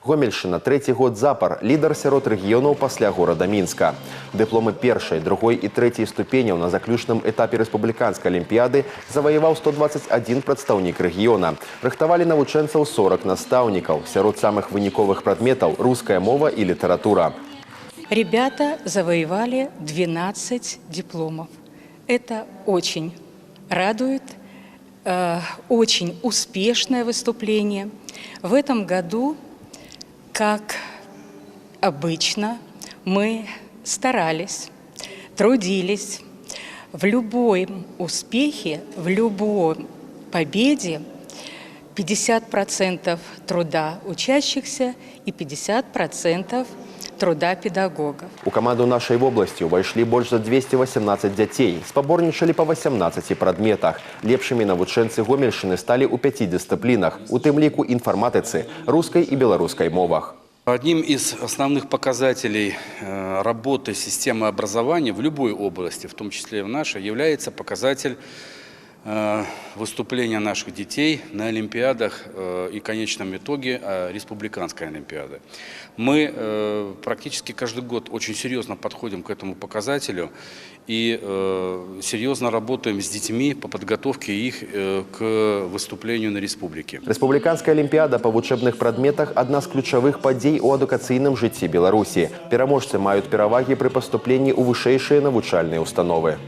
Гомельшчына трэці год запар лідар сярод рэгіёнаў пасля горада Мінска. Дыпломы першай, другой і трэцяй ступеняў на заключным этапе рэспубліканскай алімпіяды заваяваў 121 прадстаўнік рэгіёна. Рыхтавалі навучэнцаў 40 настаўнікаў. Сярод самых выніковых прадметаў руская мова і літаратура. Ребята завоевали 12 дипломов. Это очень радует, очень успешное выступление. В этом году, как обычно, мы старались, трудились. В любом успехе, в любой победе 50% труда учащихся и 50% труда педагогов. У каманду нашай вобласці ўвайшлі больш за 218 дзяцей. Спаборнічалі па 18 прадметах. Лепшымі навучэнцы Гомельшчыны сталі ў 5 дысцыплінах, у тым ліку інфарматыцы, рускай і беларускай мовах. Одним из основных показателей работы системы образования в любой области, в том числе и в нашей, является показатель выступления наших детей на олимпиадах и конечном итоге республиканской олимпиады. Мы практически каждый год очень серьезно подходим к этому показателю и серьезно работаем с детьми по подготовке их к выступлению на республике. Республиканская олимпиада по вучебных предметах – одна з ключавых падзей у адукацыйным жыцці Беларусі. Пераможцы маюць перавагі пры паступленні ў вышэйшыя навучальныя установы.